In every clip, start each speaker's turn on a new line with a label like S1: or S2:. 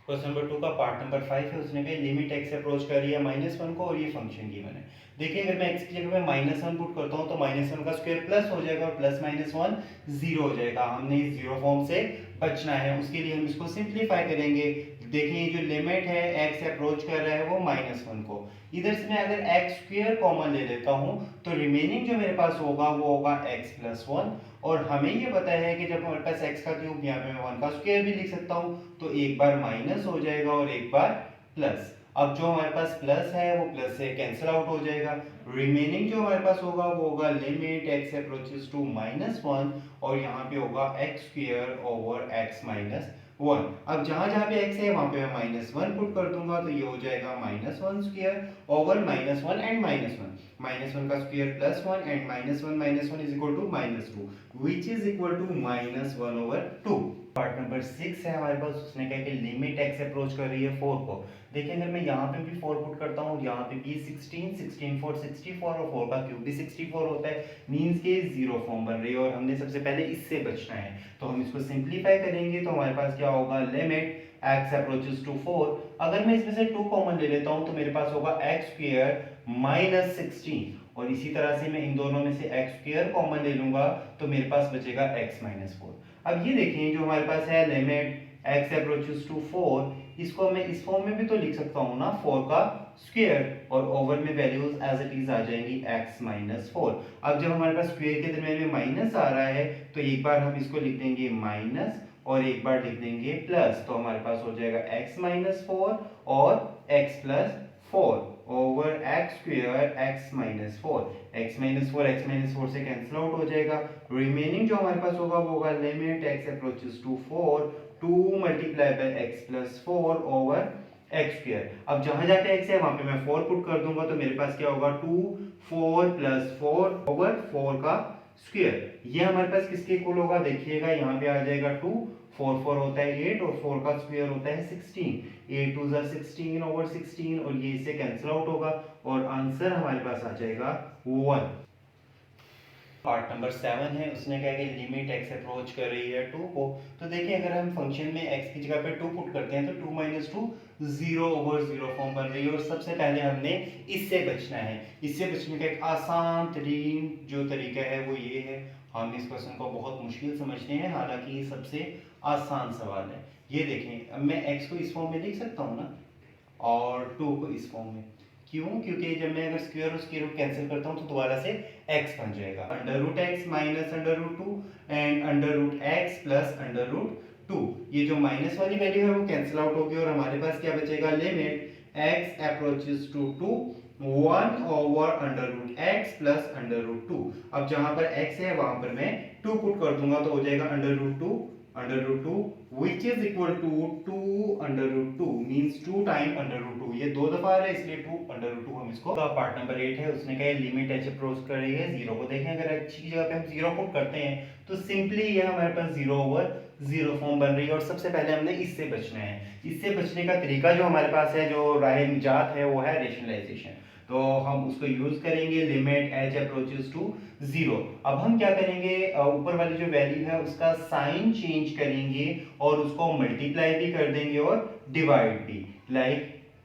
S1: Question number 2 का part number 5 है। उसने कहा लिमिट x अप्रोच कर रही है -1 को और ये फंक्शन गिवन है। देखिए अगर मैं x की जगह में -1 पुट करता हूँ तो -1 का स्क्वायर प्लस हो जाएगा और प्लस -1 जीरो हो जाएगा। हमने इस जीरो फॉर्म से बचना है, उसके लिए हम इसको सिंप्लीफाई करेंगे। देखिए जो लिमिट है x अप्रोच कर रहा है वो -1 को, इधर से मैं अगर x स्क्वायर कॉमन ले लेता हूँ तो रिमेनिंग जो मेरे पास होगा वो होगा x प्लस 1। और हमें ये पता है कि जब हमारे पास x का क्यूब, यहाँ पे मैं 1 का स्क्वायर भी लिख सकता हूँ, तो एक बार माइनस हो जाएगा और एक बार प्लस। अब जो हमारे पास प्लस है वो प्लस से कैंसिल आउट हो जाएगा। रिमेनिंग जो हमारे पास होगा वो होगा लिमिट x अप्रोचेस टू -1 और यहाँ पे होगा x square over x minus 1। अब जहां जहां पे x है वहां पे मैं -1 पुट कर दूंगा तो ये हो जाएगा -1 स्क्वायर ओवर -1 एंड -1। -1 का square +1 and -1 is equal to -2 which is equal to -1/2। Part number 6 है हमारे पास। उसने कहा कि लिमिट x अप्रोच कर रही है 4 को। देखिए अगर मैं यहाँ पे भी 4 पुट करता हूँ, यहाँ पे भी 16, 16 4 64 और 4 का क्यूब भी 64 होता है, मींस के जीरो फॉर्म बन रही है और हमने सबसे पहले इससे बचना है। तो हम इसको सिंप्लीफाई करेंगे तो हमारे पास क्या होगा, लिमिट x अप्रोचेस टू 4। अगर मैं इसमें से 2 कॉमन ले लेता हूँ तो मेरे पास होगा x स्क्वायर माइनस 16 और इसी तरह से मैं इन दोनों में से x स्क्वायर कॉमन ले लूंगा तो मेरे पास बचेगा x माइनस 4। अब ये देखें जो हमारे पास है लिमिट x अप्रोचेस टू 4, इसको मैं इस फॉर्म में भी तो लिख सकता हूँ ना, 4 का स्क्वायर और ओवर में वैल्यूज एज इट इज आ जाएंगी x माइनस 4। अब जब हमारे पास स्क्वायर के दरमियान में माइनस आ रहा है तो एक बार हम इसको लिख देंगे माइनस और एक बार लिख देंगे प्लस, तो हमारे पास हो जाएगा x माइनस 4 और x plus 4 over x square x minus 4। x minus 4 से कैंसिल आउट हो जाएगा। रिमेनिंग जो हमारे पास होगा वो होगा limit x approaches to 4 2 multiply by x plus 4 over x square. अब जहां जहां पे x है वहां पे मैं 4 पुट कर दूंगा तो मेरे पास क्या होगा 2 4 प्लस 4 ओवर 4 का स्क्वायर। ये हमारे पास किसके इक्वल होगा, देखिएगा यहाँ पे आ जाएगा 2 4 4 होता है 8 और 4 का स्क्वायर होता है 16। 8 2 16 ओवर 16 और ये इससे कैंसिल आउट होगा और आंसर हमारे पास आ जाएगा 1। पार्ट नंबर 7 है। उसने कहा कि लिमिट x अप्रोच कर रही है 2 को। तो देखिए अगर हम फंक्शन में x की जगह पे 2 पुट करते हैं तो 2 माइनस 2 0 ओवर 0 फॉर्म बन रही है और सबसे पहले हमने इससे बचना है। इससे बचने का एक आसान तरीन जो तरीका है वो ये है, हम इस क्वेश्चन को बहुत मुश्किल समझते हैं, हालांकि ये सबसे आसान सवाल है। ये देखें, अब मैं x को इस फॉर्म में लिख सकता हूँ ना और 2 को इस फॉर्म में। क्यों? क्योंकि जब मैं अगर स्क्वायर और स्क्वायर रूट कैंसिल करता हूँ तो दोबारा से x बन जाएगा, under root x minus under root 2 and under root x plus under root 2। ये जो माइनस वाली वैल्यू है वो कैंसिल आउट होगी और हमारे पास क्या बचेगा, limit x approaches to 2 1 over under root x plus under root 2। अब जहां पर x है वहां पर मैं 2 पुट कर दूंगा तो हो जाएगा under root 2 which is equal to 2 under root 2 means 2 time under root 2। ये दो दफा आ रहा है इसलिए 2 अंडर रूट 2 हम इसको। पार्ट नंबर 8 है। उसने कहा लिमिट h अप्रोच कर रही है 0 को। देखें अगर h की जगह पे हम 0 पुट करते हैं तो सिंपली ये हमारे पास 0 ओवर 0 फॉर्म बन रही है और सबसे पहले हमने इससे बचना है। इससे बचने का तरीका जो हमारे पास है, जो राह निजात है, वो है रेशनलाइजेशन। तो हम उसको यूज करेंगे, लिमिट h अप्रोचेस टू 0। अब हम क्या करेंगे, ऊपर वाली जो वैल्यू है उसका साइन चेंज करेंगे और उसको मल्टीप्लाई भी कर देंगे और डिवाइड भी, लाइक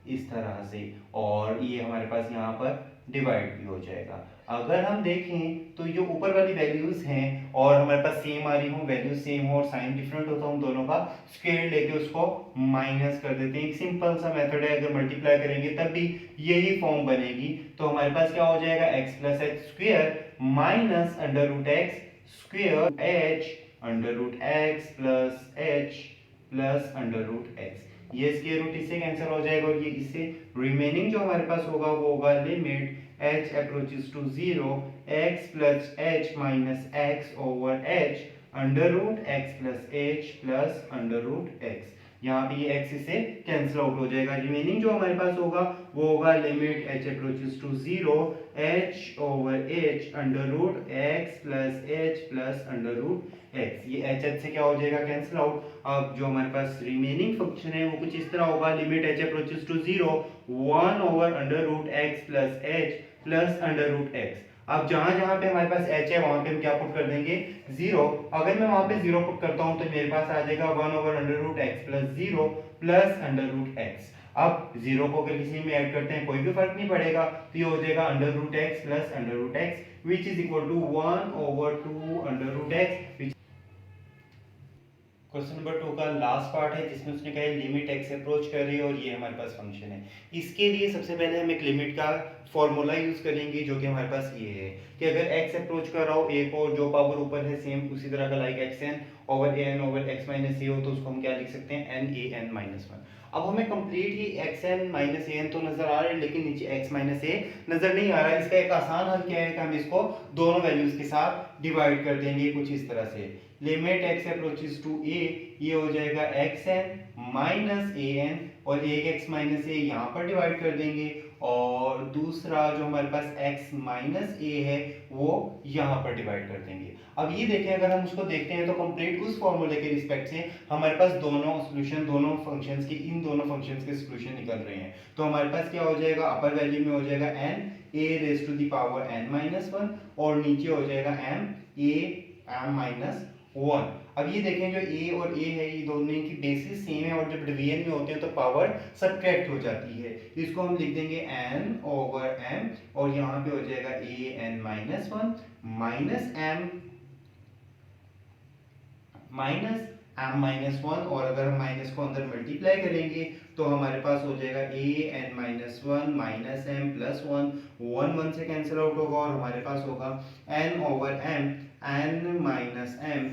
S1: इस तरह से, और ये हमारे पास यहाँ पर डिवाइड भी हो जाएगा। अगर हम देखें तो जो ऊपर वाली वैल्यूज हैं और हमारे पास सेम आ रही हो, वैल्यू सेम हो और साइन डिफरेंट हो, तो हम दोनों का स्क्वायर लेके उसको माइनस कर देते हैं। एक सिंपल सा मेथड है, अगर मल्टीप्लाई करेंगे तब भी यही फॉर्म बनेगी। तो हमारे पास क्या हो जाएगा, x plus x square minus under root x square h under root x plus h plus under root x. ये स्क्वायर रूट इससे कैंसिल हो जाएगा और ये इससे। रिमेनिंग जो हमारे पास होगा वो होगा limit h approaches to 0 x plus h minus x over h under root x plus h plus under root x। यहाँ पे ये x से कैंसिल आउट हो जाएगा। रिमेनिंग जो हमारे पास होगा वो होगा limit h approaches to 0 h over h under root x plus h plus under root x। ये h से क्या हो जाएगा, कैंसिल आउट। अब जो हमारे पास रिमेनिंग फंक्शन है वो कुछ इस तरह होगा, limit h approaches to 0 1 over under root x plus h plus under root x। अब जहां जहां पे हमारे पास h है वहां पे हम क्या पुट कर देंगे, 0। अगर मैं वहां पे 0 पुट करता हूं तो मेरे पास आ जाएगा 1 over under root x plus 0 plus under root x. अब जीरो को अगर किसी में ऐड करते हैं कोई भी फर्क नहीं पड़ेगा, तो ये हो जाएगा under root x plus under root x which is equal to 1/2 under root x. Question number 2 का लास्ट पार्ट है जिसमें उसने कहा लिमिट एक्स अप्रोच कर रही है और ये हमारे पास फंक्शन है। इसके लिए सबसे पहले हम एक लिमिट का फॉर्मूला यूज करेंगे जो कि हमारे पास ये है कि अगर एक्स अप्रोच कर रहा हो ए को, जो पावर ऊपर है सेम उसी तरह का like x n over a n over x minus a हो, तो उसको हम क्या लिख सकते हैं n a n minus one. अब हमें कंप्लीट ही x n minus a n तो नजर आ रहा है लेकिन नीचे एक्स माइनस ए नजर नहीं आ रहा है। इसका एक आसान हल क्या है कि हम इसको दोनों वैल्यूज के साथ डिवाइड कर देंगे कुछ इस तरह से। लिमिट एक्स अप्रोचेस टू ए, ये हो जाएगा x n minus a N और एक एक्स माइनस ए यहाँ पर डिवाइड कर देंगे और दूसरा जो हमारे पास x माइनस ए है वो यहाँ पर डिवाइड कर देंगे। अब ये देखें अगर हम उसको देखते हैं तो कंप्लीट उस फॉर्मूले के रिस्पेक्ट से हमारे पास दोनों सॉल्यूशन दोनों फंक्शंस के इन दोनों फंक्शंस के सॉल्यूशन निकल रहे हैं। तो हमारे पास क्या हो जाएगा, अपर वैल्यू में हो जाएगा n a raise to the power n minus one और नीचे हो जाएगा m a m minus one. अब ये देखें जो a और a है ये दोनों की बेसिस सेम है और जब डिवीजन में होते हैं तो पावर सब्ट्रैक्ट हो जाती है। इसको हम लिख देंगे n ओवर m और यहाँ पे हो जाएगा a n minus one minus m minus one और अगर हम माइनस को अंदर मल्टीप्लाई करेंगे तो हमारे पास हो जाएगा a n minus one minus m plus one, one से कैंसिल आउट होगा और हमारे पास होगा n over m n minus m